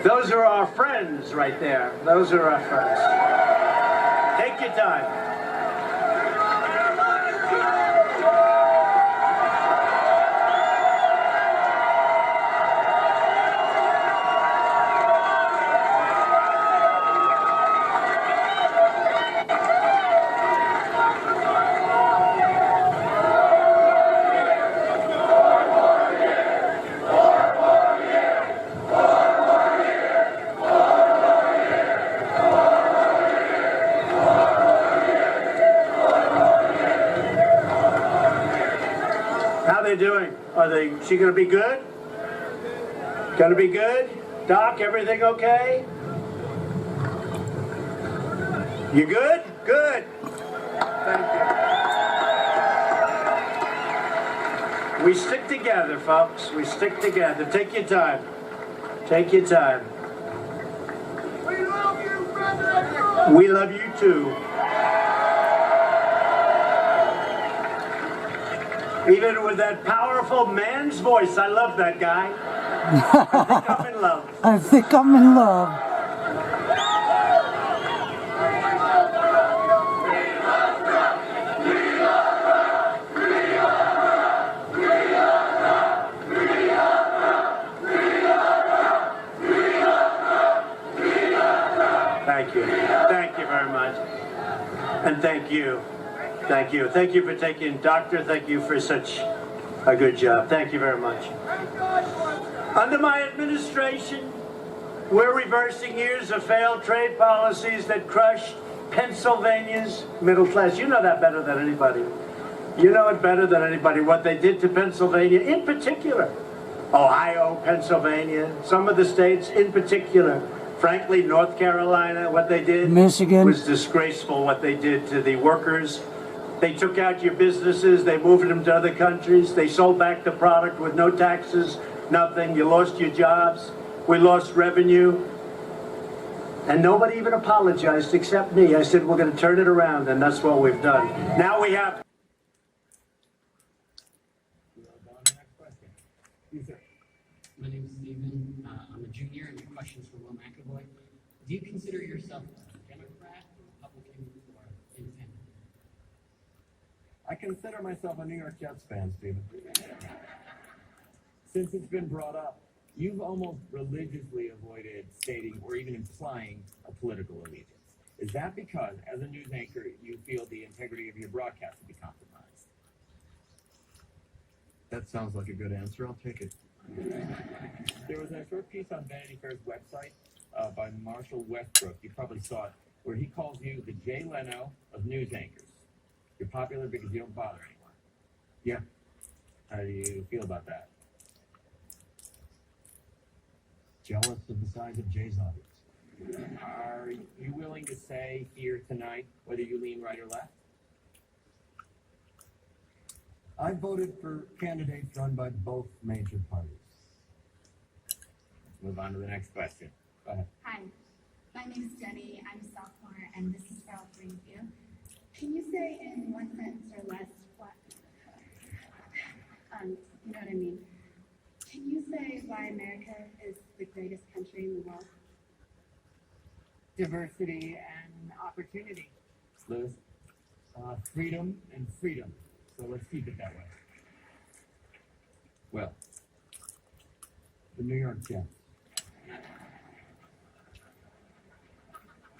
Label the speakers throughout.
Speaker 1: Those are our friends right there. Those are our friends. Take your time. How they doing? She gonna be good? Gonna be good? Doc, everything okay? You good? Good. Thank you. We stick together, folks. We stick together. Take your time. Take your time.
Speaker 2: We love you, President.
Speaker 1: We love you too. Even with that powerful man's voice, I love that guy. I think I'm in love.
Speaker 3: I think I'm in love.
Speaker 1: Thank you. Thank you very much. And thank you. Thank you. Thank you for taking, Doctor, thank you for such a good job. Thank you very much. Under my administration, we're reversing years of failed trade policies that crushed Pennsylvania's middle class. You know that better than anybody. You know it better than anybody, what they did to Pennsylvania in particular. Ohio, Pennsylvania, some of the states in particular. Frankly, North Carolina, what they did
Speaker 3: Michigan
Speaker 1: was disgraceful, what they did to the workers. They took out your businesses, they moved them to other countries, they sold back the product with no taxes, nothing. You lost your jobs, we lost revenue. And nobody even apologized except me. I said, we're going to turn it around, and that's what we've done. Now we have...
Speaker 4: My name is Stephen. I'm a junior, and your question's for Will McAvoy. Do you consider yourself a Democrat, Republican, or independent?
Speaker 5: I consider myself a New York Jets fan, Stephen. Since it's been brought up, you've almost religiously avoided stating or even implying a political allegiance. Is that because, as a news anchor, you feel the integrity of your broadcast to be compromised?
Speaker 6: That sounds like a good answer. I'll take it.
Speaker 5: There was a short piece on Vanity Fair's website by Marshall Westbrook, you probably saw it, where he calls you the Jay Leno of news anchors. You're popular because you don't bother anyone.
Speaker 6: Yeah.
Speaker 5: How do you feel about that?
Speaker 6: Jealous of the size of Jay's audience.
Speaker 5: Are you willing to say here tonight whether you lean right or left?
Speaker 6: I voted for candidates run by both major parties.
Speaker 5: Let's move on to the next question. Go ahead.
Speaker 7: Hi, my name is Jenny. I'm a sophomore, and this is for all three of you. Can you say in one sentence or less what, you know what I mean? Can you say why America is the greatest country in the world?
Speaker 8: Diversity and opportunity.
Speaker 5: Liz?
Speaker 6: Freedom and freedom. So let's keep it that way.
Speaker 5: Well,
Speaker 6: The New York Jets.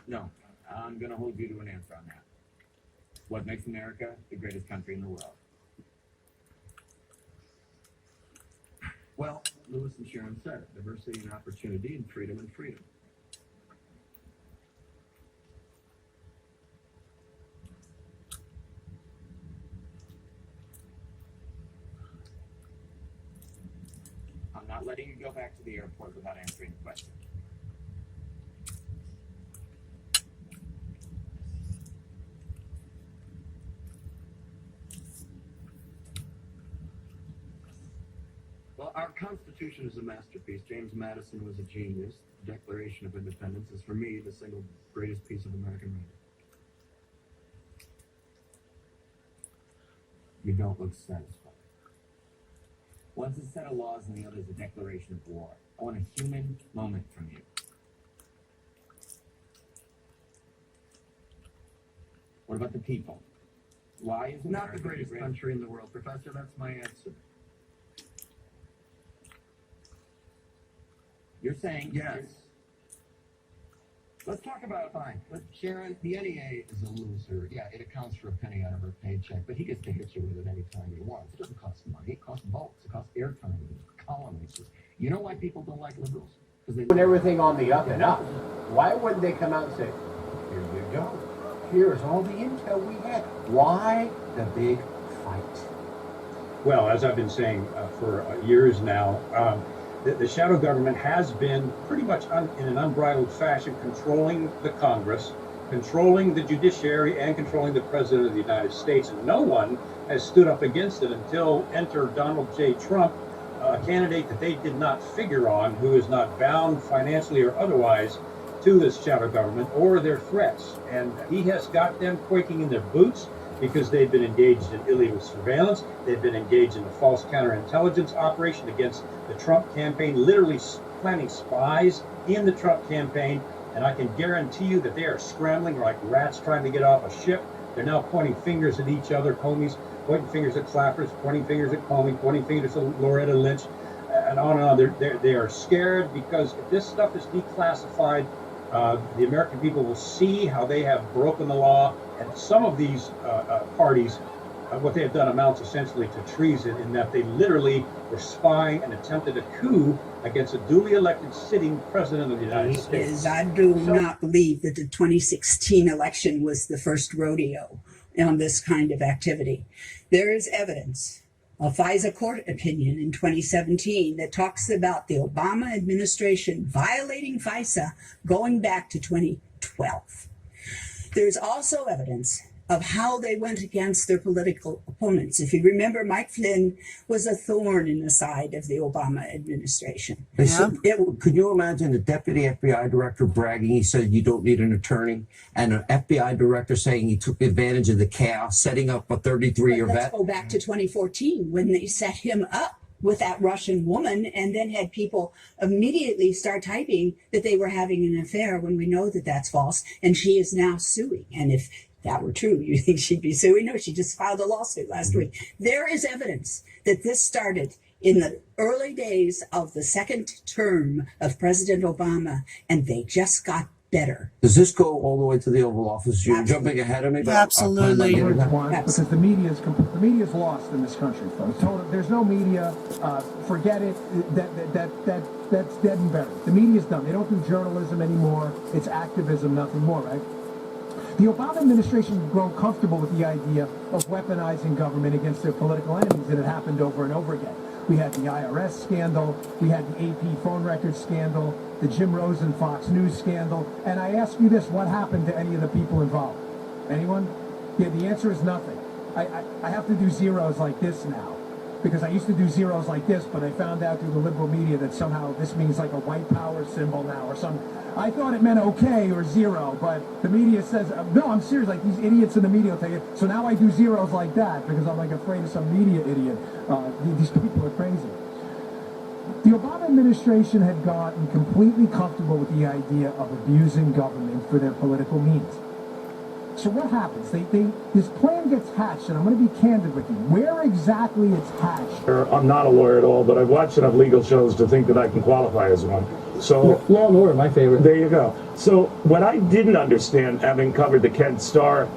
Speaker 5: no. I'm going to hold you to an answer on that. What makes America the greatest country in the world?
Speaker 6: Well, Lewis and Sharon said it. Diversity and opportunity and freedom and freedom.
Speaker 5: I'm not letting you go back to the airport without answering the question.
Speaker 6: Well, our Constitution is a masterpiece. James Madison was a genius. The Declaration of Independence is, for me, the single greatest piece of American writing. You don't look satisfied.
Speaker 5: One's a set of laws and the other is a declaration of war. I want a human moment from you. What about the people? Why is
Speaker 6: Not
Speaker 5: America
Speaker 6: the greatest country in the world, Professor. That's my answer.
Speaker 5: You're saying
Speaker 6: Yes.
Speaker 5: Let's talk about
Speaker 6: Fine. But Sharon, the NEA is a loser. Yeah, it accounts for a penny out of her paycheck, but he gets to hit you with it anytime he wants. It doesn't cost money. It costs votes. It costs airtime, columns. You know why people don't like liberals? Because they
Speaker 3: Put everything on the up and up. Why wouldn't they come out and say, here you go. Here's all the intel we had. Why the big fight?
Speaker 9: Well, as I've been saying for years now, the shadow government has been pretty much in an unbridled fashion controlling the Congress, controlling the judiciary, and controlling the President of the United States. And no one has stood up against it until enter Donald J. Trump, a candidate that they did not figure on, who is not bound financially or otherwise to this shadow government or their threats. And he has got them quaking in their boots because they've been engaged in illegal surveillance. They've been engaged in a false counterintelligence operation against the Trump campaign, literally planting spies in the Trump campaign. And I can guarantee you that they are scrambling like rats trying to get off a ship. They're now pointing fingers at each other, Comey's pointing fingers at Clappers, pointing fingers at Comey, pointing fingers at Loretta Lynch, and on and on. They are scared because if this stuff is declassified, the American people will see how they have broken the law. And some of these parties, what they have done amounts essentially to treason in that they literally were spying and attempted a coup against a duly elected sitting president of the United States.
Speaker 10: I do not believe that the 2016 election was the first rodeo on this kind of activity. There is evidence, a FISA court opinion in 2017 that talks about the Obama administration violating FISA going back to 2012. There's also evidence of how they went against their political opponents. If you remember, Mike Flynn was a thorn in the side of the Obama administration.
Speaker 11: Could you imagine the deputy FBI director bragging? He said you don't need an attorney, and an FBI director saying he took advantage of the chaos, setting up a 33-year vet.
Speaker 10: Let's go back to 2014 when they set him up with that Russian woman and then had people immediately start typing that they were having an affair when we know that that's false. And she is now suing. And if that were true, you think she'd be suing? No, she just filed a lawsuit last week. There is evidence that this started in the early days of the second term of President Obama, and they just got better.
Speaker 11: Does this go all the way to the Oval Office? You're jumping ahead of me. But
Speaker 12: Absolutely. Because the media is lost in this country, folks. There's no media. Forget it. That's dead and buried. The media's done. They don't do journalism anymore. It's activism, nothing more, right? The Obama administration has grown comfortable with the idea of weaponizing government against their political enemies, and it happened over and over again. We had the IRS scandal, we had the AP phone record scandal, the Jim Rosen Fox News scandal, and I ask you this, what happened to any of the people involved? Anyone? Yeah, the answer is nothing. I have to do zeros like this now, because I used to do zeros like this, but I found out through the liberal media that somehow this means like a white power symbol now or something. I thought it meant okay or zero, but the media says, no, I'm serious, like these idiots in the media will tell you. So now I do zeros like that because I'm like afraid of some media idiot. These people are crazy. The Obama administration had gotten completely comfortable with the idea of abusing government for their political means. So what happens? This plan gets hatched, and I'm going to be candid with you. Where exactly it's hatched?
Speaker 13: I'm not a lawyer at all, but I've watched enough legal shows to think that I can qualify as one. So
Speaker 14: Law and Order, my favorite.
Speaker 13: There you go. So what I didn't understand, having covered the Ken Starr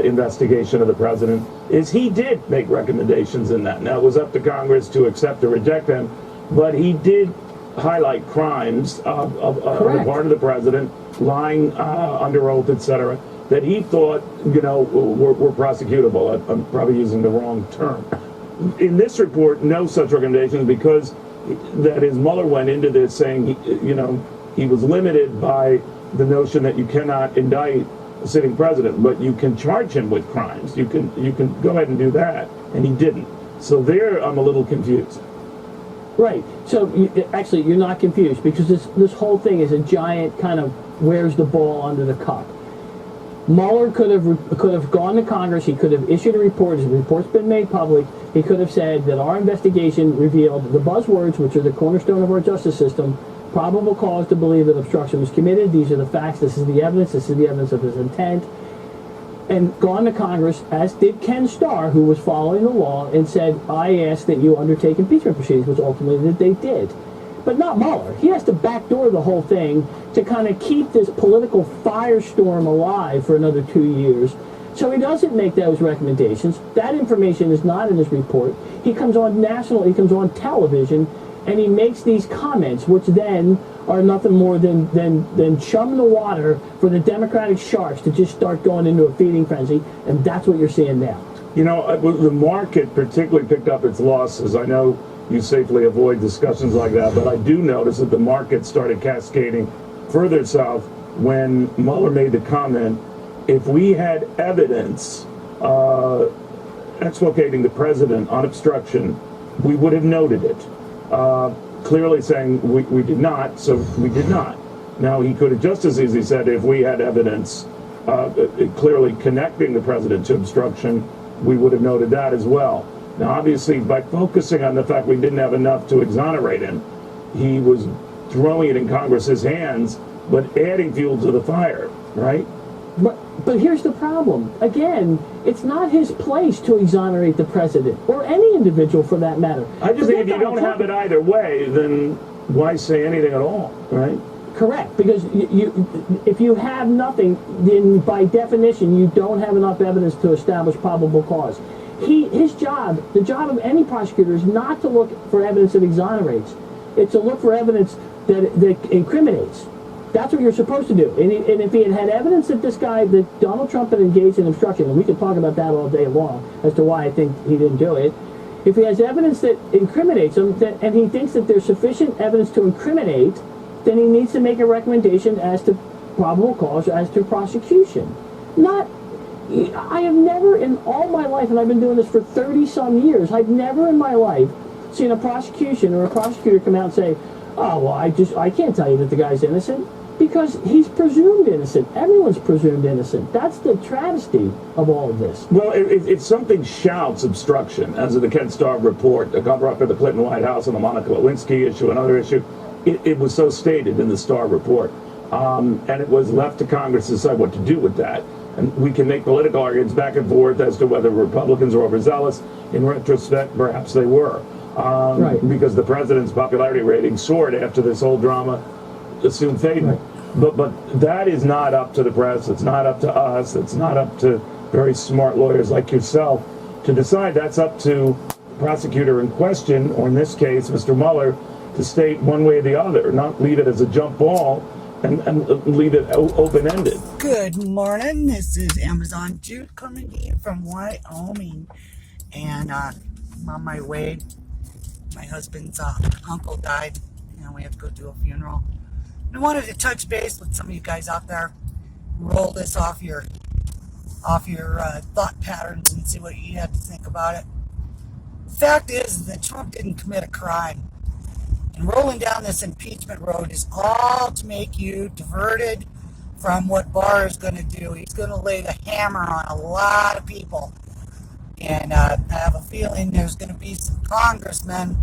Speaker 13: investigation of the president, is he did make recommendations in that. Now, it was up to Congress to accept or reject them, but he did highlight crimes on the part of the president, lying under oath, etc., that he thought, were prosecutable. I'm probably using the wrong term. In this report, no such recommendations, because that is, Mueller went into this saying, he was limited by the notion that you cannot indict a sitting president, but you can charge him with crimes. You can go ahead and do that, and he didn't. So there, I'm a little confused.
Speaker 14: Right. So actually, you're not confused, because this whole thing is a giant kind of where's the ball under the cup. Mueller could have gone to Congress. He could have issued a report. His report's been made public. He could have said that our investigation revealed the buzzwords, which are the cornerstone of our justice system, probable cause to believe that obstruction was committed. These are the facts. This is the evidence. This is the evidence of his intent. and gone to Congress, as did Ken Starr, who was following the law, and said, I ask that you undertake impeachment proceedings, which ultimately they did. But not Mueller. He has to backdoor the whole thing to kind of keep this political firestorm alive for another 2 years. So he doesn't make those recommendations. That information is not in his report. He comes on he comes on television, and he makes these comments, which then are nothing more than chum in the water for the Democratic sharks to just start going into a feeding frenzy, and that's what you're seeing now.
Speaker 13: You know, the market particularly picked up its losses. I know you safely avoid discussions like that, but I do notice that the market started cascading further south when Mueller made the comment, if we had evidence exculpating the president on obstruction, we would have noted it. Clearly saying we did not, so we did not. Now, he could have just as easily said if we had evidence clearly connecting the president to obstruction, we would have noted that as well. Now, obviously, by focusing on the fact we didn't have enough to exonerate him, he was throwing it in Congress's hands, but adding fuel to the fire, right?
Speaker 14: But here's the problem. Again, it's not his place to exonerate the president, or any individual for that matter.
Speaker 13: I just think if you don't have it either way, then why say anything at all, right?
Speaker 14: Correct, because if you have nothing, then by definition, you don't have enough evidence to establish probable cause. His job, the job of any prosecutor, is not to look for evidence that exonerates. It's to look for evidence that incriminates. That's what you're supposed to do. And if he had evidence that that Donald Trump had engaged in obstruction, and we could talk about that all day long as to why I think he didn't do it. If he has evidence that incriminates him, and he thinks that there's sufficient evidence to incriminate, then he needs to make a recommendation as to probable cause, as to prosecution. I have never in all my life, and I've been doing this for 30-some years, I've never in my life seen a prosecution or a prosecutor come out and say, oh, well, I can't tell you that the guy's innocent, because he's presumed innocent. Everyone's presumed innocent. That's the travesty of all of this.
Speaker 13: Well, if something shouts obstruction, as in the Ken Starr report, the cover-up of the Clinton White House and the Monica Lewinsky issue, another issue, it was so stated in the Starr report. And it was left to Congress to decide what to do with that. And we can make political arguments back and forth as to whether Republicans are overzealous. In retrospect, perhaps they were. Right. Because the president's popularity rating soared after this whole drama assumed favor. Right. But that is not up to the press. It's not up to us. It's not up to very smart lawyers like yourself to decide. That's up to the prosecutor in question, or in this case, Mr. Mueller, to state one way or the other, not leave it as a jump ball and leave it open-ended.
Speaker 15: Good morning. This is Amazon Jude coming in from Wyoming. And I'm on my way. My husband's uncle died, and we have to go do a funeral. And I wanted to touch base with some of you guys out there, roll this off your thought patterns and see what you had to think about it. The fact is that Trump didn't commit a crime. And rolling down this impeachment road is all to make you diverted from what Barr is going to do. He's going to lay the hammer on a lot of people. And I have a feeling there's going to be some congressmen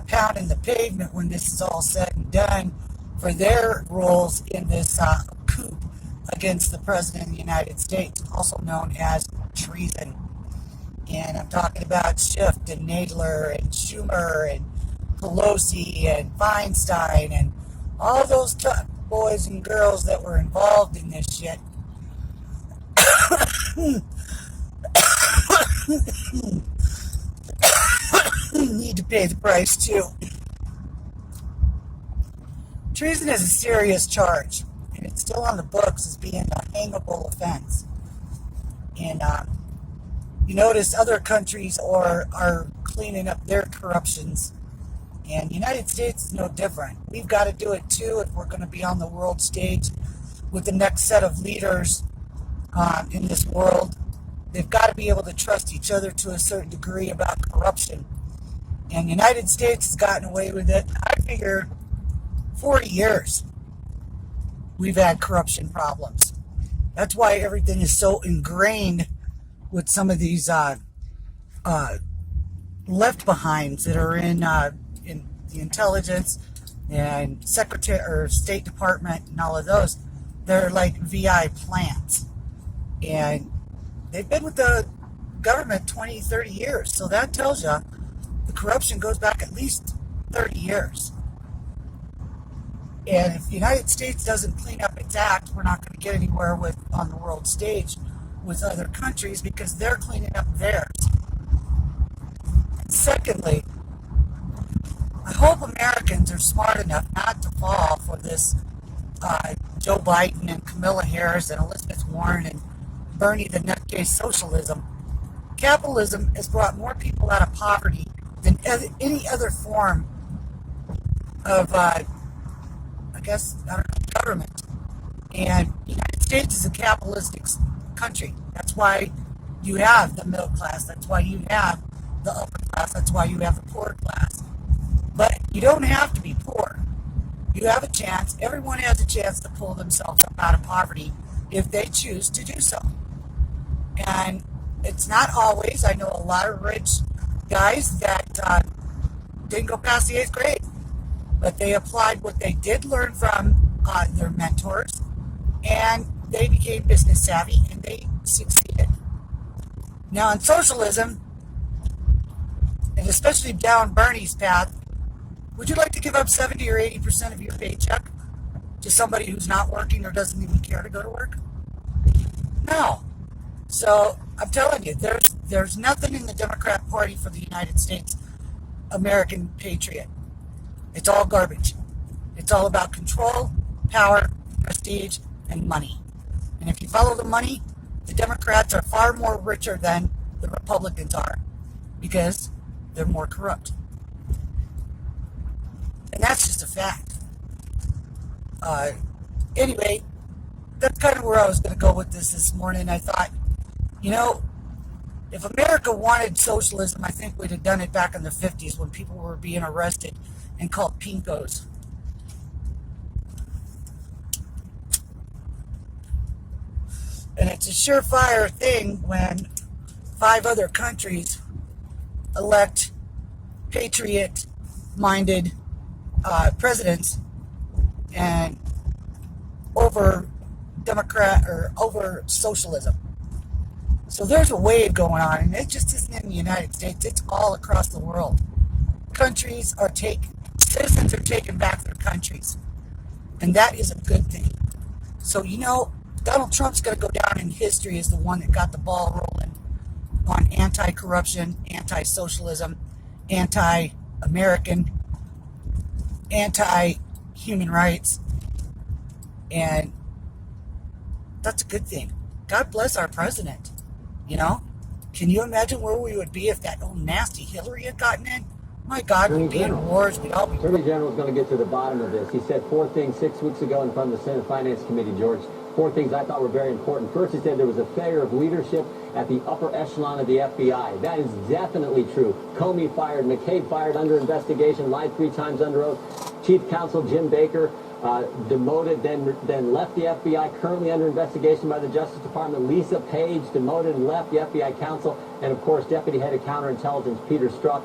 Speaker 15: pounding the pavement when this is all said and done for their roles in this coup against the President of the United States, also known as treason. And I'm talking about Schiff and Nadler and Schumer and Pelosi and Feinstein and all those boys and girls that were involved in this shit. Need to pay the price too. Treason is a serious charge, and it's still on the books as being a hangable offense. And you notice other countries are cleaning up their corruptions. And the United States is no different. We've got to do it too if we're going to be on the world stage with the next set of leaders in this world. They've got to be able to trust each other to a certain degree about corruption. And the United States has gotten away with it. I figure 40 years we've had corruption problems. That's why everything is so ingrained with some of these left-behinds that are in the intelligence and Secretary or State Department and all of those. They're like VI plants. And they've been with the government 20, 30 years. So that tells you the corruption goes back at least 30 years. And if the United States doesn't clean up its act, we're not going to get anywhere with on the world stage with other countries because they're cleaning up theirs. And secondly, I hope Americans are smart enough not to fall for this Joe Biden and Kamala Harris and Elizabeth Warren and Bernie the nutcase socialism. Capitalism has brought more people out of poverty than any other form of, government. And the United States is a capitalistic country. That's why you have the middle class. That's why you have the upper class. That's why you have the poor class. But you don't have to be poor. You have a chance. Everyone has a chance to pull themselves up out of poverty if they choose to do so. And it's not always. I know a lot of rich guys that didn't go past the 8th grade, but they applied what they did learn from their mentors, and they became business savvy, and they succeeded. Now, in socialism, and especially down Bernie's path, would you like to give up 70 or 80% of your paycheck to somebody who's not working or doesn't even care to go to work? No. So I'm telling you, there's nothing in the Democrat Party for the United States American patriot. It's all garbage. It's all about control, power, prestige, and money. And if you follow the money, the Democrats are far more richer than the Republicans are because they're more corrupt. And that's just a fact. Anyway, that's kind of where I was going to go with this morning. I thought, if America wanted socialism, I think we'd have done it back in the 50s when people were being arrested and called pinkos. And it's a surefire thing when 5 other countries elect patriot-minded presidents and over Democrat or over socialism. So there's a wave going on, and it just isn't in the United States. It's all across the world. Citizens are taking back their countries, and that is a good thing. So, Donald Trump's going to go down in history as the one that got the ball rolling on anti-corruption, anti-socialism, anti-American, anti-human rights, and that's a good thing. God bless our president. Can you imagine where we would be if that old nasty Hillary had gotten in? My God, we'd be in wars. We'd all be.
Speaker 16: Attorney General is going to get to the bottom of this. He said 4 things 6 weeks ago in front of the Senate Finance Committee, George. 4 things I thought were very important. First, he said there was a failure of leadership at the upper echelon of the FBI. That is definitely true. Comey fired, McCabe fired under investigation, lied 3 times under oath. Chief Counsel Jim Baker demoted, then left the FBI, currently under investigation by the Justice Department. Lisa Page demoted and left the FBI counsel. And, of course, Deputy Head of Counterintelligence Peter Strzok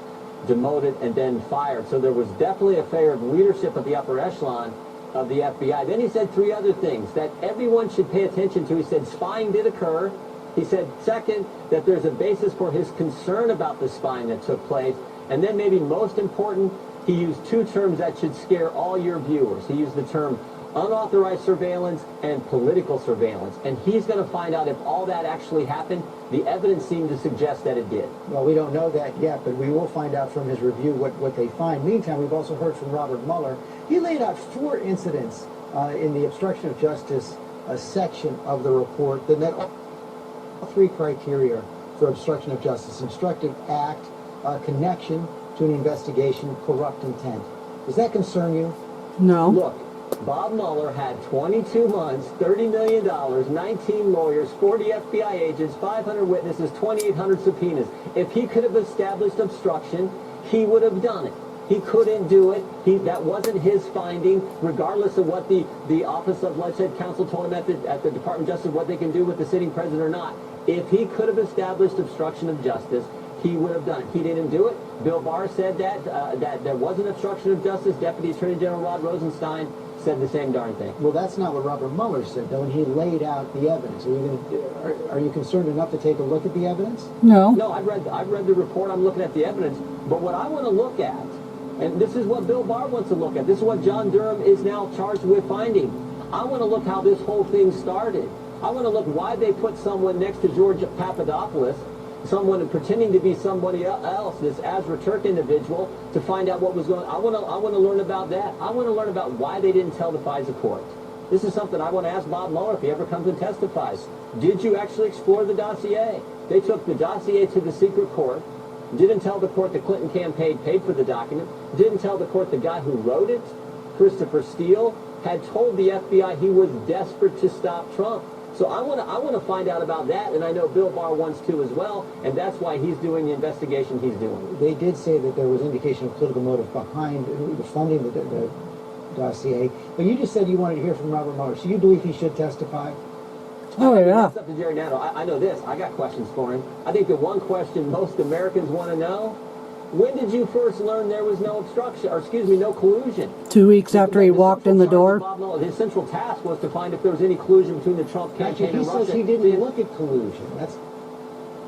Speaker 16: demoted and then fired. So there was definitely a failure of leadership at the upper echelon of the FBI. Then he said 3 other things that everyone should pay attention to. He said spying did occur. He said, second, that there's a basis for his concern about the spying that took place. And then maybe most important, he used 2 terms that should scare all your viewers. He used the term unauthorized surveillance and political surveillance. And he's going to find out if all that actually happened. The evidence seemed to suggest that it did.
Speaker 17: Well, we don't know that yet, but we will find out from his review what they find. Meantime, we've also heard from Robert Mueller. He laid out 4 incidents in the obstruction of justice section of the report that met all 3 criteria for obstruction of justice: obstructive act, connection to an investigation, corrupt intent. Does that concern you?
Speaker 14: No.
Speaker 16: Look, Bob Mueller had 22 months, $30 million, 19 lawyers, 40 FBI agents, 500 witnesses, 2,800 subpoenas. If he could have established obstruction, he would have done it. He couldn't do it. That wasn't his finding, regardless of what the Office of Legislative Counsel told him at the Department of Justice, what they can do with the sitting president or not. If he could have established obstruction of justice, he would have done it. He didn't do it. Bill Barr said that there wasn't obstruction of justice. Deputy Attorney General Rod Rosenstein said the same darn thing.
Speaker 17: Well, that's not what Robert Mueller said, though, and he laid out the evidence. Are you concerned enough to take a look at the evidence?
Speaker 10: No.
Speaker 16: No, I've read the report. I'm looking at the evidence. But what I want to look at, and this is what Bill Barr wants to look at, this is what John Durham is now charged with finding. I want to look how this whole thing started. I want to look why they put someone next to George Papadopoulos, someone pretending to be somebody else, this Azra Turk individual, to find out what was going on. I want to learn about that. I want to learn about why they didn't tell the FISA court. This is something I want to ask Bob Mueller if he ever comes and testifies. Did you actually explore the dossier? They took the dossier to the secret court, didn't tell the court the Clinton campaign paid for the document, didn't tell the court the guy who wrote it, Christopher Steele, had told the FBI he was desperate to stop Trump. So I want to find out about that, and I know Bill Barr wants to as well, and that's why he's doing the investigation he's doing.
Speaker 17: They did say that there was indication of political motive behind the funding the dossier, but you just said you wanted to hear from Robert Mueller, so you believe he should testify?
Speaker 10: Oh, yeah.
Speaker 16: That's up to Jerry Nadeau. I know this. I got questions for him. I think the one question most Americans want to know, when did you first learn there was no obstruction, or excuse me, no collusion?
Speaker 10: 2 weeks after he walked in the door.
Speaker 16: Bob Mueller, his central task was to find if there was any collusion between the Trump campaign and Russia.
Speaker 17: He says he didn't look at collusion. That's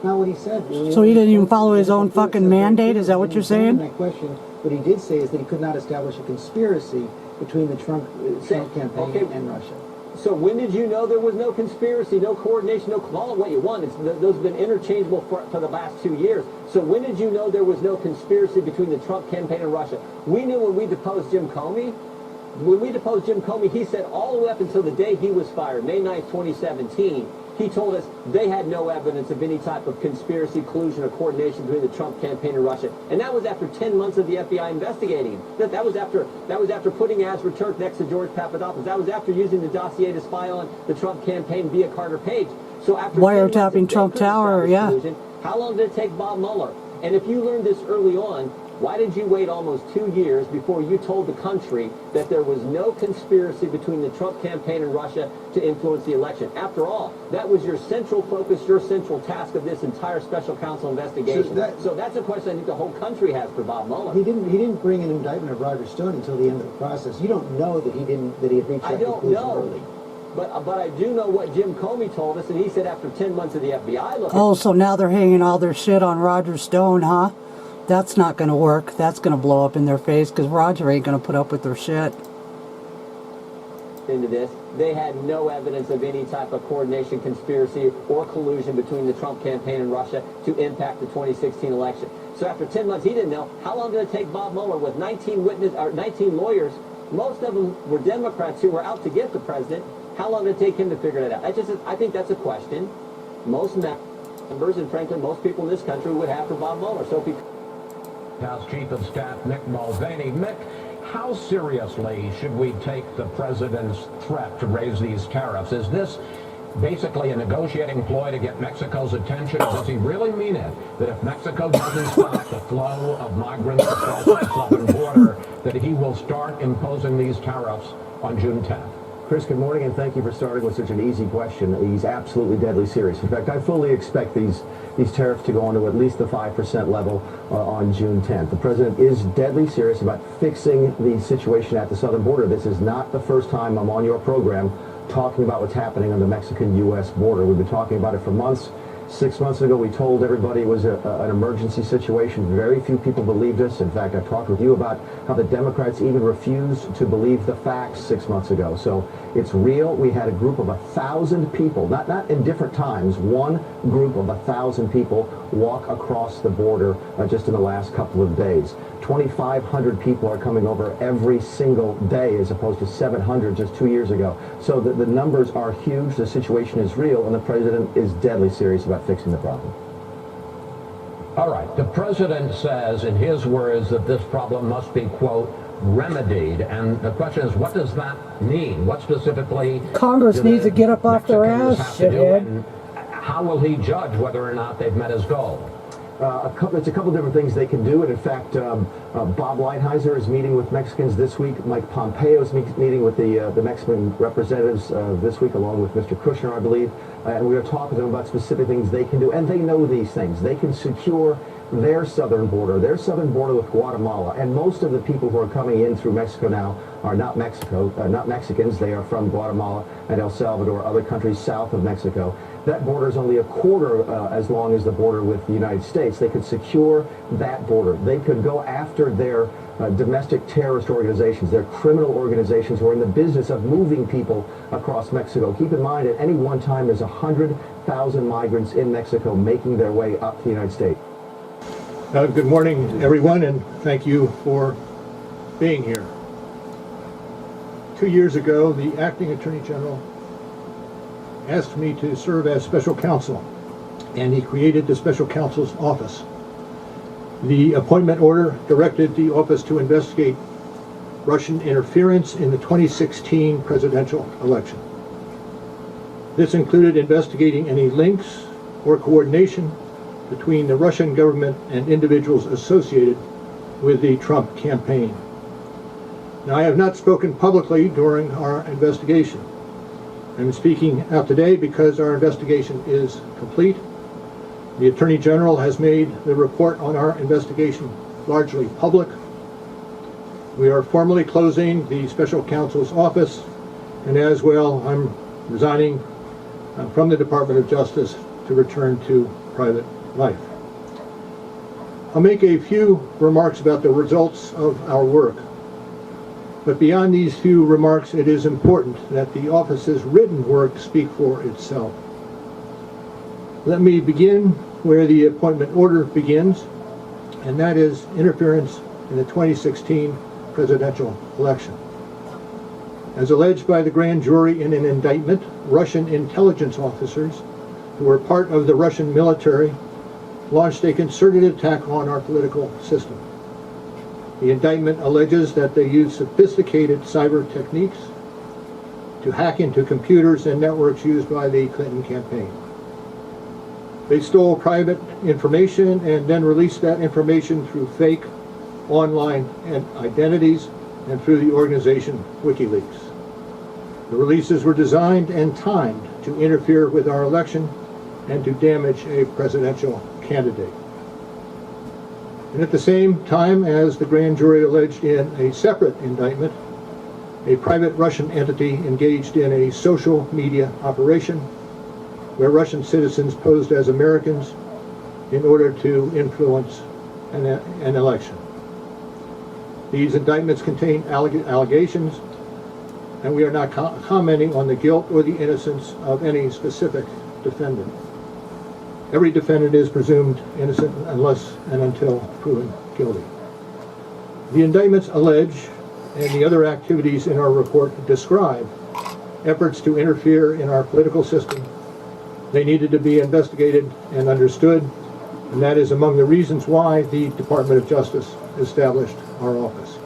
Speaker 17: not what he said.
Speaker 10: So he didn't even follow his own fucking mandate? Is that what you're saying?
Speaker 17: My question, what he did say is that he could not establish a conspiracy between the Trump campaign and Russia.
Speaker 16: So when did you know there was no conspiracy, no coordination, call it what you want. Those have been interchangeable for the last 2 years. So when did you know there was no conspiracy between the Trump campaign and Russia? We knew when we deposed Jim Comey. When we deposed Jim Comey, he said all the way up until the day he was fired, May 9th, 2017, he told us they had no evidence of any type of conspiracy, collusion, or coordination between the Trump campaign and Russia. And that was after 10 months of the FBI investigating him. That was after putting Azra Turk next to George Papadopoulos. That was after using the dossier to spy on the Trump campaign via Carter Page. So after
Speaker 10: wiretapping Trump Tower, yeah.
Speaker 16: Collusion, how long did it take Bob Mueller? And if you learned this early on, why did you wait almost 2 years before you told the country that there was no conspiracy between the Trump campaign and Russia to influence the election? After all, that was your central focus, your central task of this entire special counsel investigation. So that's a question I think the whole country has for Bob Mueller.
Speaker 17: He didn't bring an indictment of Roger Stone until the end of the process. You don't know that he had reached that conclusion early.
Speaker 16: But I do know what Jim Comey told us, and he said after 10 months of the FBI looking.
Speaker 10: Oh, so now they're hanging all their shit on Roger Stone, huh? That's not going to work. That's going to blow up in their face because Roger ain't going to put up with their shit.
Speaker 16: Into this, they had no evidence of any type of coordination, conspiracy, or collusion between the Trump campaign and Russia to impact the 2016 election. So after 10 months, he didn't know. How long did it take Bob Mueller with 19 lawyers? Most of them were Democrats who were out to get the president. How long did it take him to figure that out? I think that's a question most members, and frankly, most people in this country would have for Bob Mueller. So if he
Speaker 18: House Chief of Staff Mick Mulvaney. Mick, how seriously should we take the president's threat to raise these tariffs? Is this basically a negotiating ploy to get Mexico's attention? Does he really mean it, that if Mexico doesn't stop the flow of migrants across the southern border, that he will start imposing these tariffs on June 10th?
Speaker 19: Chris, good morning, and thank you for starting with such an easy question. He's absolutely deadly serious. In fact, I fully expect these tariffs to go on to at least the 5% level on June 10th. The president is deadly serious about fixing the situation at the southern border. This is not the first time I'm on your program talking about what's happening on the Mexican-U.S. border. We've been talking about it for months. 6 months ago, we told everybody it was an emergency situation. Very few people believed us. In fact, I've talked with you about how the Democrats even refused to believe the facts 6 months ago. So it's real. We had a group of 1,000 people, not in different times, one group of 1,000 people walk across the border just in the last couple of days. 2,500 people are coming over every single day as opposed to 700 just 2 years ago. So the numbers are huge, the situation is real, and the president is deadly serious about fixing the problem.
Speaker 18: All right. The president says, in his words, that this problem must be, quote, remedied. And the question is, what does that mean? What specifically
Speaker 10: Congress needs to get up off their ass, shithead.
Speaker 18: How will he judge whether or not they've met his goal?
Speaker 19: There's a couple different things they can do, and in fact, Bob Lighthizer is meeting with Mexicans this week. Mike Pompeo is meeting with the Mexican representatives this week, along with Mr. Kushner, I believe, and we are talking to them about specific things they can do, and they know these things. They can secure their southern border with Guatemala. And most of the people who are coming in through Mexico now are not Mexicans. They are from Guatemala and El Salvador, other countries south of Mexico. That border is only a quarter as long as the border with the United States. They could secure that border. They could go after their domestic terrorist organizations, their criminal organizations who are in the business of moving people across Mexico. Keep in mind, at any one time, there's 100,000 migrants in Mexico making their way up to the United States.
Speaker 20: Good morning, everyone, and thank you for being here. 2 years ago, the acting Attorney General asked me to serve as special counsel, and he created the special counsel's office. The appointment order directed the office to investigate Russian interference in the 2016 presidential election. This included investigating any links or coordination between the Russian government and individuals associated with the Trump campaign. Now, I have not spoken publicly during our investigation. I'm speaking out today because our investigation is complete. The Attorney General has made the report on our investigation largely public. We are formally closing the special counsel's office, and as well, I'm resigning from the Department of Justice to return to private life. I'll make a few remarks about the results of our work. But beyond these few remarks, it is important that the office's written work speak for itself. Let me begin where the appointment order begins, and that is interference in the 2016 presidential election. As alleged by the grand jury in an indictment, Russian intelligence officers who were part of the Russian military launched a concerted attack on our political system. The indictment alleges that they used sophisticated cyber techniques to hack into computers and networks used by the Clinton campaign. They stole private information and then released that information through fake online identities and through the organization WikiLeaks. The releases were designed and timed to interfere with our election and to damage a presidential candidate. And at the same time, as the grand jury alleged in a separate indictment, a private Russian entity engaged in a social media operation where Russian citizens posed as Americans in order to influence an election. These indictments contain allegations, and we are not commenting on the guilt or the innocence of any specific defendant. Every defendant is presumed innocent unless and until proven guilty. The indictments allege, and the other activities in our report describe, efforts to interfere in our political system. They needed to be investigated and understood, and that is among the reasons why the Department of Justice established our office.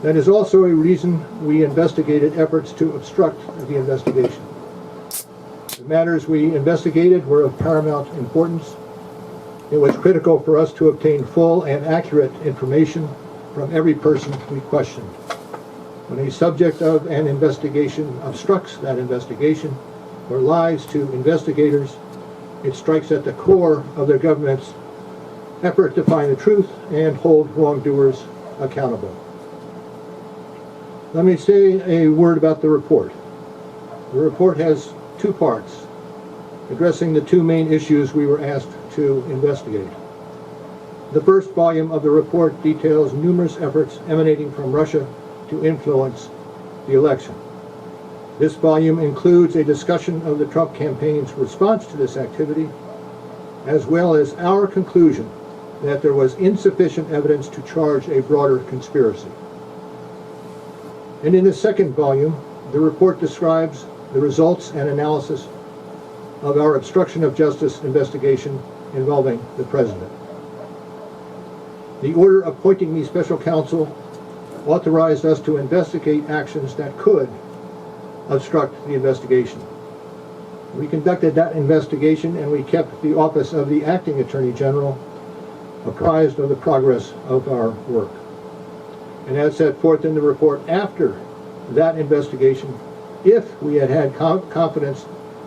Speaker 20: That is also a reason we investigated efforts to obstruct the investigation. The matters we investigated were of paramount importance. It was critical for us to obtain full and accurate information from every person we questioned. When a subject of an investigation obstructs that investigation or lies to investigators, it strikes at the core of their government's effort to find the truth and hold wrongdoers accountable. Let me say a word about the report. The report has two parts, addressing the two main issues we were asked to investigate. The first volume of the report details numerous efforts emanating from Russia to influence the election. This volume includes a discussion of the Trump campaign's response to this activity, as well as our conclusion that there was insufficient evidence to charge a broader conspiracy. And in the second volume, the report describes the results and analysis of our obstruction of justice investigation involving the president. The order appointing me special counsel authorized us to investigate actions that could obstruct the investigation. We conducted that investigation, and we kept the office of the acting Attorney General apprised of the progress of our work. And as set forth in the report, after that investigation, if we had had confidence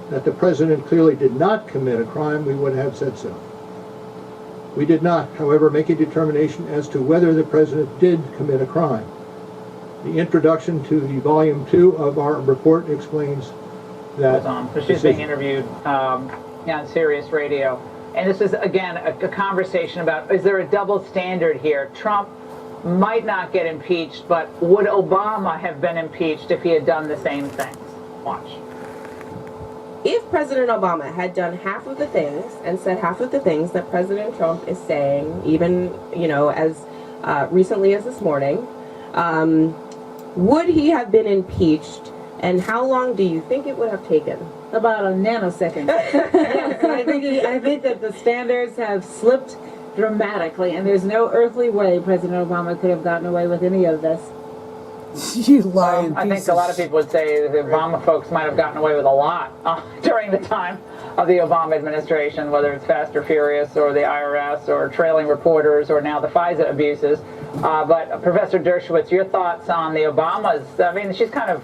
Speaker 20: that the president clearly did not commit a crime, we would have said so. We did not, however, make a determination as to whether the president did commit a crime. The introduction to the volume 2 of our report explains that.
Speaker 8: So she's being interviewed on Sirius Radio. And this is, again, a conversation about, is there a double standard here? Trump might not get impeached, but would Obama have been impeached if he had done the same things? Watch.
Speaker 21: If President Obama had done half of the things and said half of the things that President Trump is saying, even, as recently as this morning, would he have been impeached, and how long do you think it would have taken?
Speaker 22: About a nanosecond. Yes, I think that the standards have slipped dramatically, and there's no earthly way President Obama could have gotten away with any of this.
Speaker 15: You lying
Speaker 8: I think a lot of people would say the Obama folks might have gotten away with a lot during the time of the Obama administration, whether it's Fast or Furious or the IRS or trailing reporters or now the FISA abuses. But Professor Dershowitz, your thoughts on the Obamas? I mean, she's kind of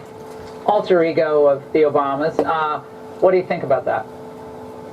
Speaker 8: alter ego of the Obamas. What do you think about that?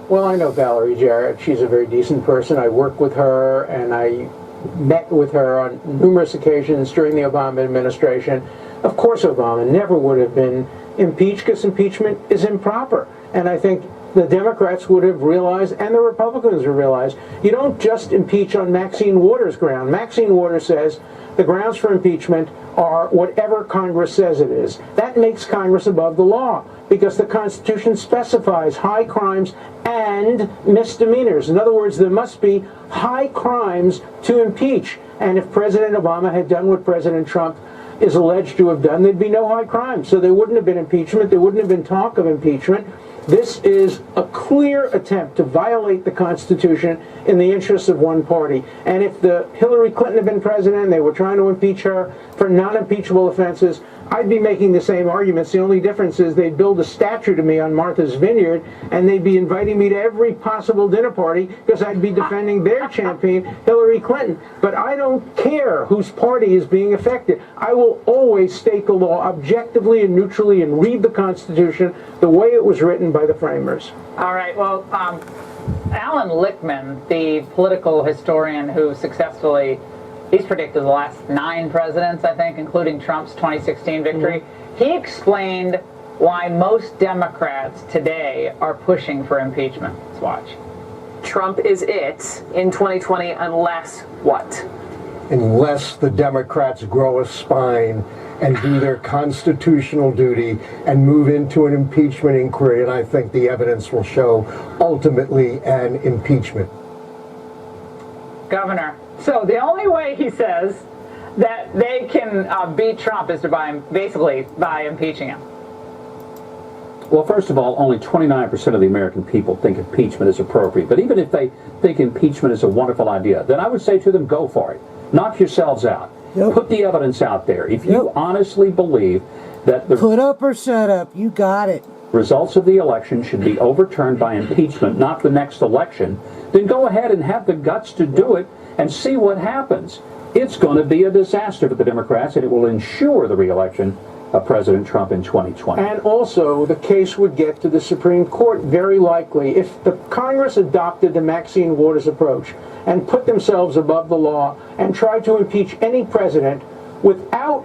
Speaker 3: Well, I know Valerie Jarrett. She's a very decent person. I worked with her, and I met with her on numerous occasions during the Obama administration. Of course, Obama never would have been impeached because impeachment is improper. And I think the Democrats would have realized, and the Republicans would realize, you don't just impeach on Maxine Waters' ground. Maxine Waters says the grounds for impeachment are whatever Congress says it is. That makes Congress above the law because the Constitution specifies high crimes and misdemeanors. In other words, there must be high crimes to impeach. And if President Obama had done what President Trump is alleged to have done, there'd be no high crimes. So there wouldn't have been impeachment. There wouldn't have been talk of impeachment. This is a clear attempt to violate the Constitution in the interests of one party. And if the Hillary Clinton had been president and they were trying to impeach her for non-impeachable offenses, I'd be making the same arguments. The only difference is they'd build a statue to me on Martha's Vineyard and they'd be inviting me to every possible dinner party because I'd be defending their champion, Hillary Clinton. But I don't care whose party is being affected. I will always state the law objectively and neutrally and read the Constitution the way it was written by the framers.
Speaker 8: All right, well, Alan Lichtman, the political historian who successfully, he's predicted the last 9 presidents, I think, including Trump's 2016 victory. He explained why most Democrats today are pushing for impeachment. Let's watch.
Speaker 23: Trump is it in 2020 unless what?
Speaker 24: Unless the Democrats grow a spine and do their constitutional duty and move into an impeachment inquiry, and I think the evidence will show ultimately an impeachment.
Speaker 8: Governor, so the only way he says that they can beat Trump is to basically by impeaching him.
Speaker 25: Well, first of all, only 29% of the American people think impeachment is appropriate. But even if they think impeachment is a wonderful idea, then I would say to them, go for it. Knock yourselves out. Put the evidence out there. If you honestly believe that the
Speaker 15: Put up or shut up. You got it.
Speaker 25: results of the election should be overturned by impeachment, not the next election, then go ahead and have the guts to do it and see what happens. It's going to be a disaster for the Democrats, and it will ensure the re-election of President Trump in 2020.
Speaker 3: And also, the case would get to the Supreme Court very likely. If the Congress adopted the Maxine Waters approach and put themselves above the law and tried to impeach any president without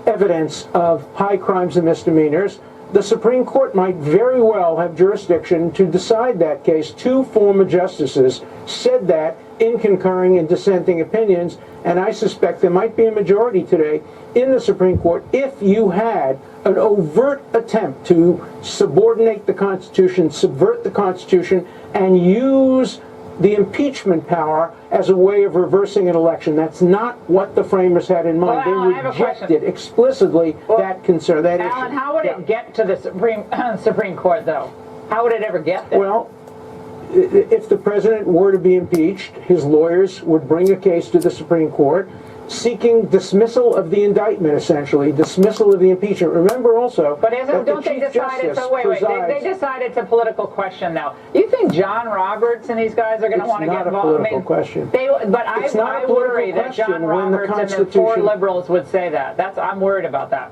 Speaker 3: evidence of high crimes and misdemeanors, the Supreme Court might very well have jurisdiction to decide that case. 2 former justices said that in concurring and dissenting opinions, and I suspect there might be a majority today in the Supreme Court if you had an overt attempt to subordinate the Constitution, subvert the Constitution, and use the impeachment power as a way of reversing an election. That's not what the framers had in mind.
Speaker 8: Well,
Speaker 3: they rejected explicitly that concern, that issue.
Speaker 8: Alan, how would it get to the Supreme Court, though? How would it ever get there?
Speaker 3: Well, if the president were to be impeached, his lawyers would bring a case to the Supreme Court seeking dismissal of the indictment, essentially, dismissal of the impeachment. Remember also,
Speaker 8: but don't they decide it's they decide it's a political question now. You think John Roberts and these guys are going to want to get involved?
Speaker 3: It's not a political question.
Speaker 8: I worry that John Roberts and the 4 liberals would say that. I'm worried about that.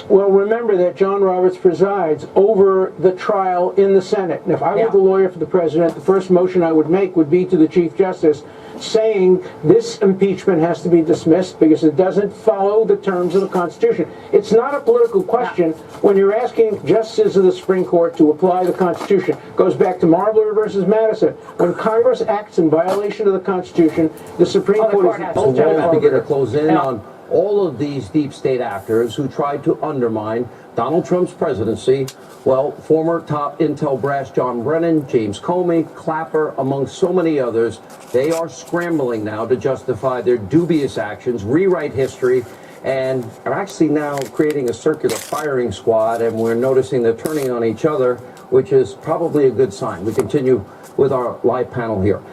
Speaker 3: Well, remember that John Roberts presides over the trial in the Senate. And if I were the lawyer for the president, the first motion I would make would be to the Chief Justice saying this impeachment has to be dismissed because it doesn't follow the terms of the Constitution. It's not a political question when you're asking justices of the Supreme Court to apply the Constitution. It goes back to Marbury versus Madison. When Congress acts in violation of the Constitution, the Supreme Court is
Speaker 11: So we'll have to get a close in on all of these deep state actors who tried to undermine Donald Trump's presidency. Well, former top Intel brass John Brennan, James Comey, Clapper, among so many others, they are scrambling now to justify their dubious actions, rewrite history, and are actually now creating a circular firing squad, and we're noticing they're turning on each other, which is probably a good sign. We continue with our live panel here.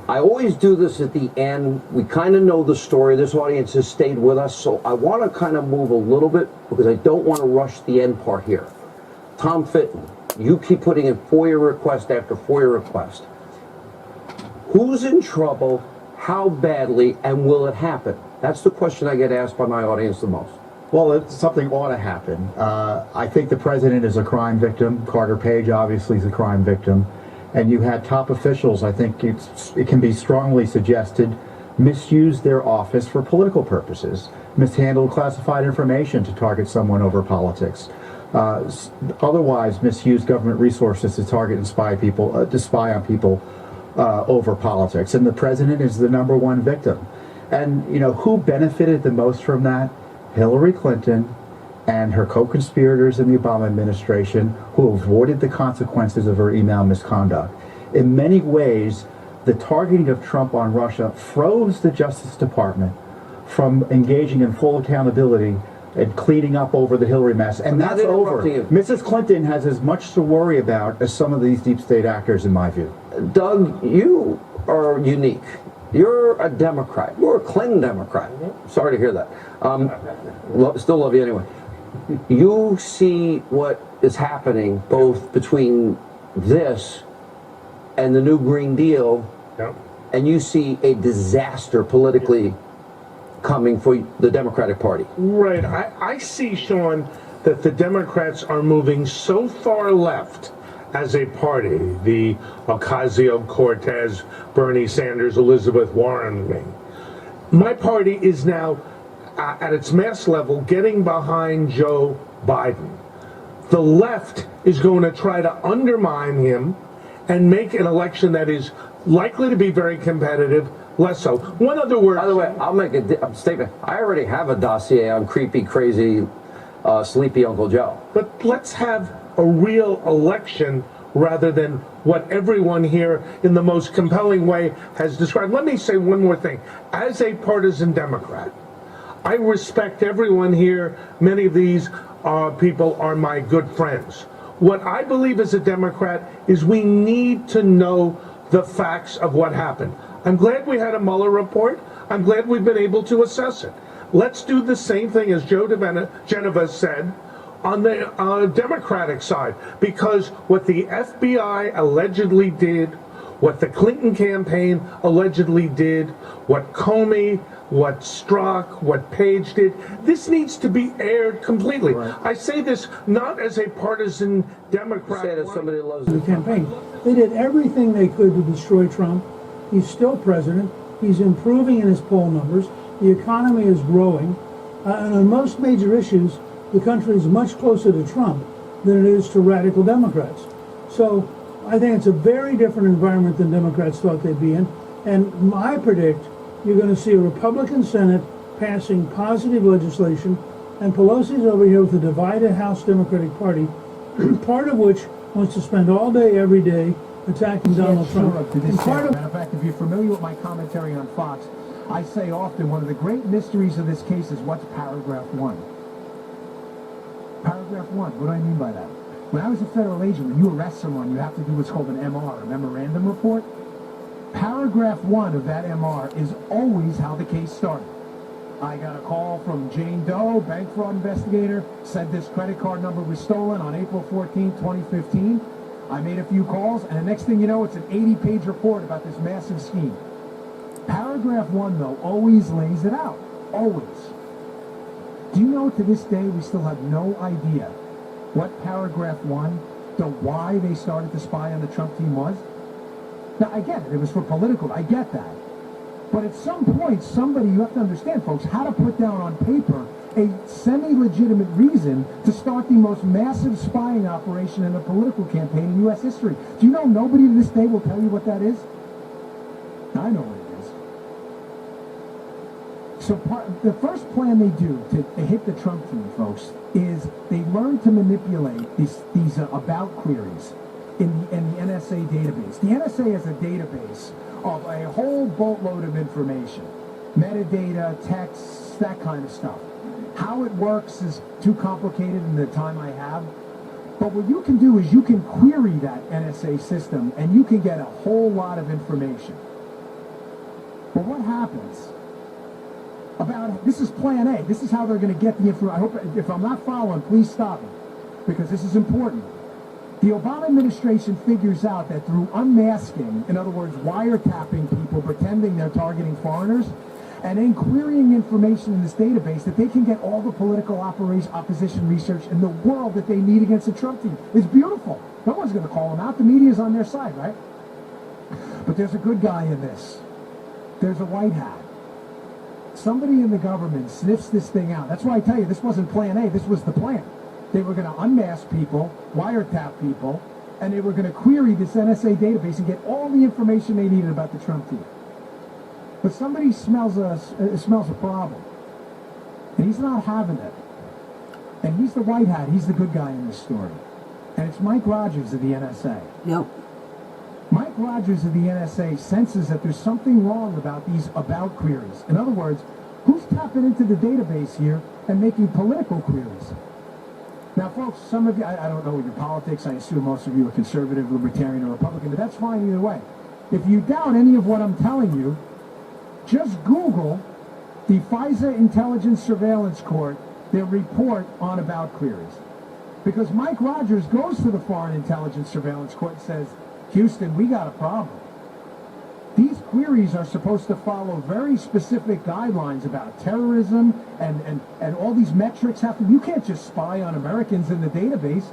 Speaker 11: I always do this at the end. We kind of know the story. This audience has stayed with us, so I want to kind of move a little bit because I don't want to rush the end part here. Tom Fitton, you keep putting in FOIA request after FOIA request. Who's in trouble, how badly, and will it happen? That's the question I get asked by my audience the most.
Speaker 1: Well, something ought to happen. I think the president is a crime victim. Carter Page obviously is a crime victim. And you had top officials, I think it can be strongly suggested, misuse their office for political purposes, mishandled classified information to target someone over politics, otherwise misuse government resources to target and spy on people over politics. And the president is the number one victim. And, you know, who benefited the most from that? Hillary Clinton and her co-conspirators in the Obama administration who avoided the consequences of her email misconduct. In many ways, the targeting of Trump on Russia froze the Justice Department from engaging in full accountability and cleaning up over the Hillary mess. And that's over. Mrs. Clinton has as much to worry about as some of these deep state actors, in my view.
Speaker 11: Doug, you are unique. You're a Democrat. You're a Clinton Democrat. Sorry to hear that. Still love you anyway. You see what is happening both between this and the new Green Deal, and you see a disaster politically coming for the Democratic Party.
Speaker 2: Right. I see, Sean, that the Democrats are moving so far left as a party, the Ocasio-Cortez, Bernie Sanders, Elizabeth Warren wing. My party is now at its mass level getting behind Joe Biden. The left is going to try to undermine him and make an election that is likely to be very competitive less so. One other word.
Speaker 11: By the way, I'll make a statement. I already have a dossier on creepy, crazy, sleepy Uncle Joe.
Speaker 2: But let's have a real election rather than what everyone here in the most compelling way has described. Let me say one more thing. As a partisan Democrat, I respect everyone here. Many of these people are my good friends. What I believe as a Democrat is we need to know the facts of what happened. I'm glad we had a Mueller report. I'm glad we've been able to assess it. Let's do the same thing as Joe Genova said on the Democratic side, because what the FBI allegedly did, what the Clinton campaign allegedly did, what Comey, what Strzok, what Page did, this needs to be aired completely. Right. I say this not as a partisan Democrat.
Speaker 11: You say that somebody loves
Speaker 12: the campaign. They did everything they could to destroy Trump. He's still president. He's improving in his poll numbers. The economy is growing. And on most major issues, the country is much closer to Trump than it is to radical Democrats. So I think it's a very different environment than Democrats thought they'd be in. And I predict you're going to see a Republican Senate passing positive legislation, and Pelosi's over here with a divided House Democratic Party, part of which wants to spend all day, every day, attacking Donald Trump. Matter of fact, if you're familiar with my commentary on Fox, I say often one of the great mysteries of this case is what's paragraph 1. Paragraph 1, what do I mean by that? When I was a federal agent, when you arrest someone, you have to do what's called an MR, a memorandum report. Paragraph 1 of that MR is always how the case started. I got a call from Jane Doe, bank fraud investigator, said this credit card number was stolen on April 14, 2015. I made a few calls, and the next thing you know, it's an 80-page report about this massive scheme. Paragraph 1, though, always lays it out. Always. Do you know to this day we still have no idea what paragraph 1, the why they started to spy on the Trump team was? Now, I get it. It was for political. I get that. But at some point, somebody, you have to understand, folks, how to put down on paper a semi-legitimate reason to start the most massive spying operation in a political campaign in U.S. history. Do you know nobody to this day will tell you what that is? I know what it is. So the first plan they do to hit the Trump team, folks, is they learn to manipulate these about queries in the NSA database. The NSA has a database of a whole boatload of information, metadata, texts, that kind of stuff. How it works is too complicated in the time I have. But what you can do is you can query that NSA system and you can get a whole lot of information. But what happens? This is plan A. This is how they're going to get the information. I hope, if I'm not following, please stop me, because this is important. The Obama administration figures out that through unmasking, in other words, wiretapping people, pretending they're targeting foreigners, and then querying information in this database, that they can get all the political opposition research in the world that they need against the Trump team. It's beautiful. No one's going to call them out. The media's on their side, right? But there's a good guy in this. There's a white hat. Somebody in the government sniffs this thing out. That's why I tell you, this wasn't plan A. This was the plan. They were going to unmask people, wiretap people, and they were going to query this NSA database and get all the information they needed about the Trump team. But somebody smells a problem, and he's not having it. And he's the white hat. He's the good guy in this story. And it's Mike Rogers of the NSA.
Speaker 10: Yep.
Speaker 12: Mike Rogers of the NSA senses that there's something wrong about these about queries. In other words, who's tapping into the database here and making political queries? Now, folks, some of you, I don't know your politics. I assume most of you are conservative, libertarian, or Republican, but that's fine either way. If you doubt any of what I'm telling you, just Google the FISA Intelligence Surveillance Court, their report on about queries. Because Mike Rogers goes to the Foreign Intelligence Surveillance Court and says, Houston, we got a problem. These queries are supposed to follow very specific guidelines about terrorism and all these metrics have to, you can't just spy on Americans in the database.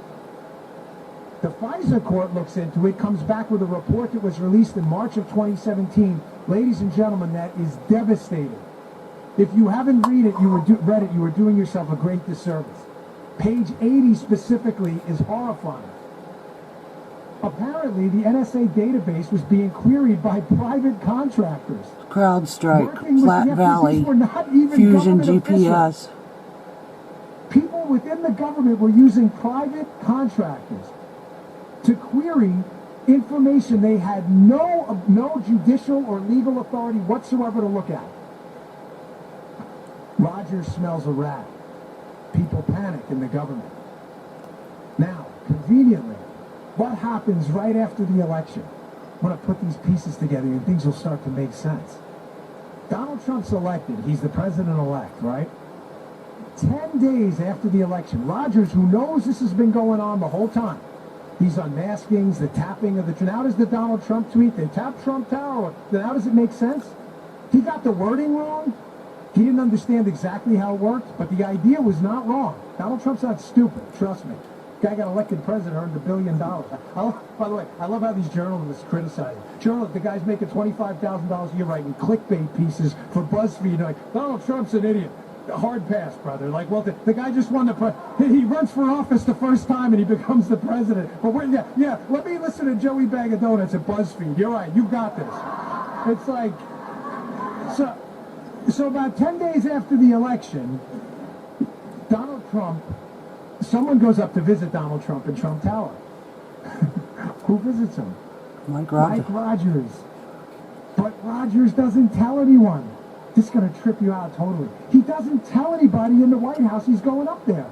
Speaker 12: The FISA court looks into it, comes back with a report that was released in March of 2017. Ladies and gentlemen, that is devastating. If you haven't read it, you were doing yourself a great disservice. Page 80 specifically is horrifying. Apparently, the NSA database was being queried by private contractors.
Speaker 10: CrowdStrike, Flat Valley, Fusion GPS.
Speaker 12: People within the government were using private contractors to query information they had no judicial or legal authority whatsoever to look at. Rogers smells a rat. People panic in the government. Now, conveniently, what happens right after the election? I want to put these pieces together and things will start to make sense. Donald Trump's elected. He's the president-elect, right? 10 days after the election, Rogers, who knows this has been going on the whole time, these unmaskings, the tapping of the... Now does the Donald Trump tweet, they tap Trump Tower. Now does it make sense? He got the wording wrong. He didn't understand exactly how it worked, but the idea was not wrong. Donald Trump's not stupid, trust me. Guy got elected president, earned $1 billion. By the way, I love how these journalists criticize him. The guy's making $25,000 a year writing clickbait pieces for BuzzFeed. Like, Donald Trump's an idiot. Hard pass, brother. Like, well, the guy just won he runs for office the first time and he becomes the president. But let me listen to Joey Bag of Donuts at BuzzFeed. You're right, you got this. It's like, so about 10 days after the election, Donald Trump, someone goes up to visit Donald Trump in Trump Tower. Who visits him?
Speaker 10: Mike Rogers.
Speaker 12: Mike Rogers. But Rogers doesn't tell anyone. This is going to trip you out totally. He doesn't tell anybody in the White House he's going up there.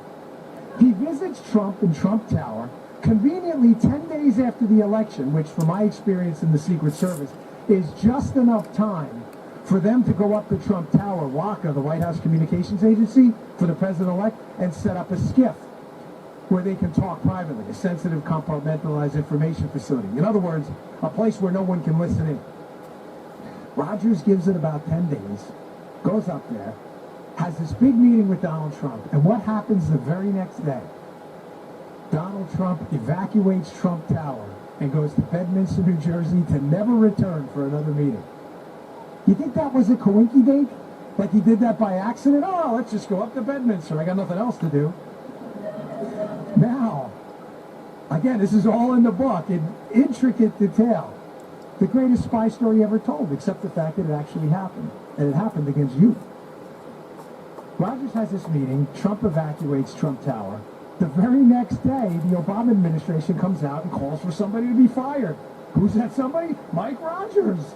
Speaker 12: He visits Trump in Trump Tower conveniently 10 days after the election, which from my experience in the Secret Service is just enough time for them to go up to Trump Tower, WACA, the White House Communications Agency, for the president-elect, and set up a SCIF where they can talk privately, a sensitive compartmentalized information facility. In other words, a place where no one can listen in. Rogers gives it about 10 days, goes up there, has this big meeting with Donald Trump, and what happens the very next day? Donald Trump evacuates Trump Tower and goes to Bedminster, New Jersey to never return for another meeting. You think that was a coinky-dink? Like he did that by accident? Oh, let's just go up to Bedminster. I got nothing else to do. Now, again, this is all in the book in intricate detail. The greatest spy story ever told, except the fact that it actually happened. And it happened against you. Rogers has this meeting. Trump evacuates Trump Tower. The very next day, the Obama administration comes out and calls for somebody to be fired. Who's that somebody? Mike Rogers.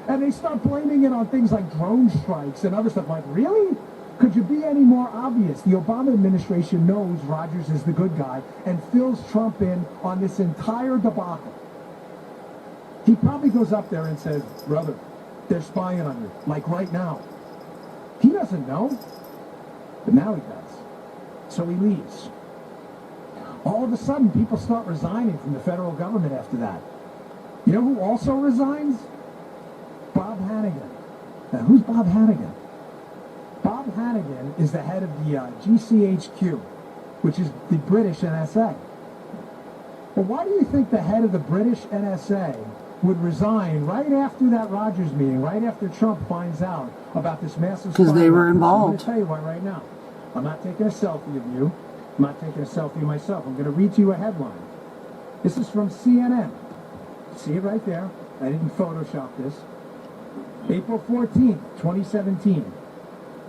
Speaker 12: And they start blaming it on things like drone strikes and other stuff. Like, really? Could you be any more obvious? The Obama administration knows Rogers is the good guy and fills Trump in on this entire debacle. He probably goes up there and says, brother, they're spying on you, like right now. He doesn't know, but now he does. So he leaves. All of a sudden, people start resigning from the federal government after that. You know who also resigns? Bob Hannigan. Now, who's Bob Hannigan? Bob Hannigan is the head of the GCHQ, which is the British NSA. Well, why do you think the head of the British NSA would resign right after that Rogers meeting, right after Trump finds out about this massive spy?
Speaker 4: Because they were
Speaker 12: I'm going
Speaker 4: involved.
Speaker 12: to tell you why right now. I'm not taking a selfie of you. I'm not taking a selfie of myself. I'm going to read to you a headline. This is from CNN. See it right there. I didn't Photoshop this. April 14th, 2017.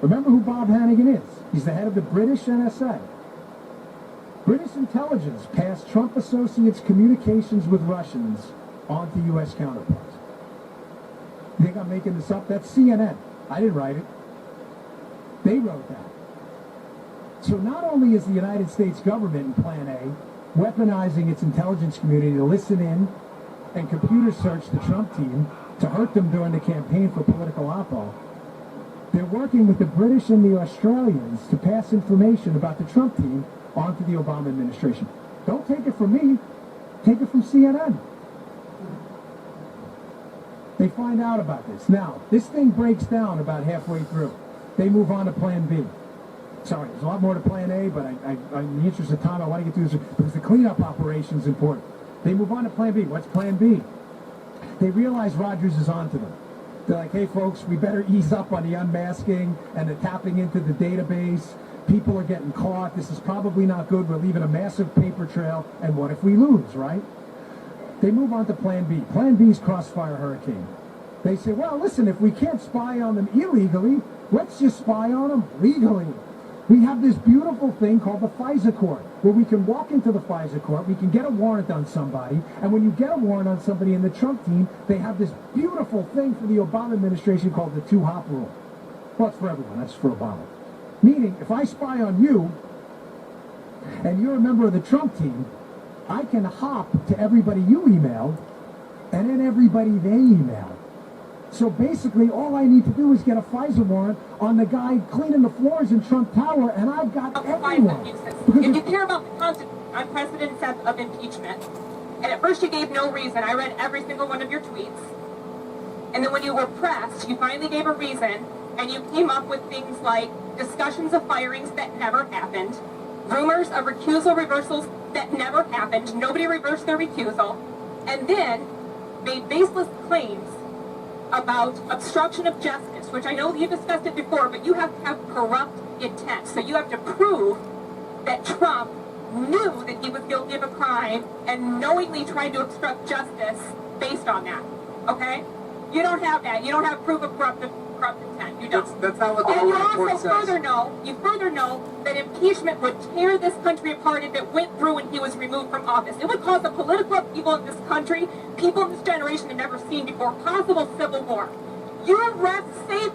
Speaker 12: Remember who Bob Hannigan is. He's the head of the British NSA. British intelligence passed Trump associates' communications with Russians on to U.S. counterparts. You think I'm making this up? That's CNN. I didn't write it. They wrote that. So not only is the United States government in Plan A weaponizing its intelligence community to listen in and computer search the Trump team to hurt them during the campaign for political oppo, they're working with the British and the Australians to pass information about the Trump team onto the Obama administration. Don't take it from me. Take it from CNN. They find out about this. Now, this thing breaks down about halfway through. They move on to Plan B. Sorry, there's a lot more to Plan A, but in the interest of time, I want to get through this because the cleanup operation is important. They move on to Plan B. What's Plan B? They realize Rogers is onto them. They're like, hey, folks, we better ease up on the unmasking and the tapping into the database. People are getting caught. This is probably not good. We're leaving a massive paper trail. And what if we lose, right? They move on to Plan B. Plan B is Crossfire Hurricane. They say, well, listen, if we can't spy on them illegally, let's just spy on them legally. We have this beautiful thing called the FISA court, where we can walk into the FISA court, we can get a warrant on somebody, and when you get a warrant on somebody in the Trump team, they have this beautiful thing for the Obama administration called the two-hop rule. Well, it's for everyone, that's for Obama. Meaning, if I spy on you, and you're a member of the Trump team, I can hop to everybody you emailed, and then everybody they emailed. So basically, all I need to do is get a FISA warrant on the guy cleaning the floors in Trump Tower, and I've got everyone.
Speaker 5: If you care about the content on precedent of impeachment, and at first you gave no reason, I read every single one of your tweets, and then when you were pressed, you finally gave a reason, and you came up with things like discussions of firings that never happened, rumors of recusal reversals that never happened, nobody reversed their recusal, and then made baseless claims about obstruction of justice, which I know you discussed it before, but you have to have corrupt intent. So you have to prove that Trump knew that he was guilty of a crime and knowingly tried to obstruct justice based on that. Okay? You don't have that. You don't have proof of corrupt intent. You don't.
Speaker 6: That's not what the
Speaker 5: and you
Speaker 6: report
Speaker 5: also
Speaker 6: says.
Speaker 5: further know that impeachment would tear this country apart if it went through and he was removed from office. It would cause a political upheaval in this country people in this generation have never seen before, possible civil war. You rest safe,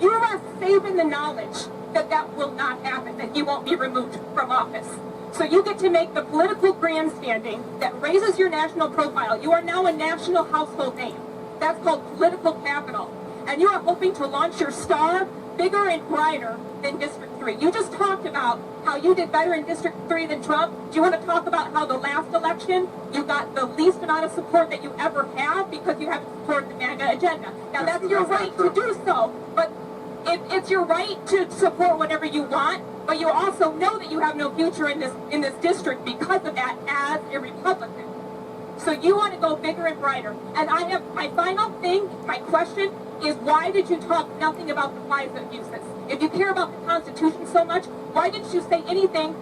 Speaker 5: you rest safe in the knowledge that that will not happen, that he won't be removed from office. So you get to make the political grandstanding that raises your national profile. You are now a national household name. That's called political capital. And you are hoping to launch your star bigger and brighter than District 3. You just talked about how you did better in District 3 than Trump. Do you want to talk about how the last election you got the least amount of support that you ever have because you haven't supported the MAGA agenda? Now that's your right to do so, but It's your right to support whatever you want, but you also know that you have no future in this district because of that as a Republican. So you want to go bigger and brighter. And I have my final thing, my question is, why did you talk nothing about the FISA abuses? If you care about the Constitution so much, why didn't you say anything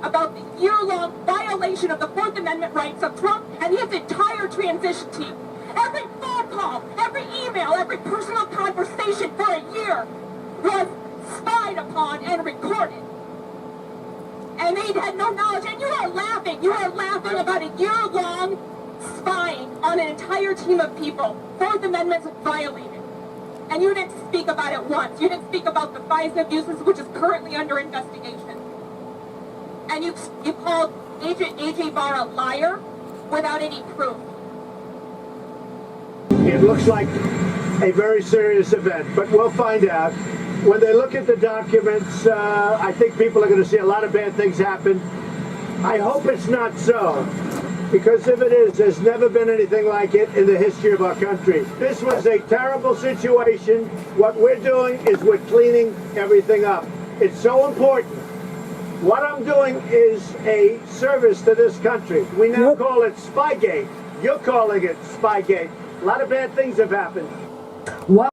Speaker 5: about the year-long violation of the Fourth Amendment rights of Trump and his entire transition team? Every phone call, every email, every personal conversation for a year was spied upon and recorded. And they had no knowledge, and you are laughing about a year-long spying on an entire team of people. Fourth Amendment violated. And you didn't speak about it once. You didn't speak about the FISA abuses, which is currently under investigation. And you called A.J. Barr a liar without any proof.
Speaker 4: It looks like a very serious event, but we'll find out. When they look at the documents, I think people are going to see a lot of bad things happen. I hope it's not so, because if it is, there's never been anything like it in the history of our country. This was a terrible situation. What we're doing is we're cleaning everything up. It's so important. What I'm doing is a service to this country. We now call it Spygate. You're calling it Spygate. A lot of bad things have happened.
Speaker 8: What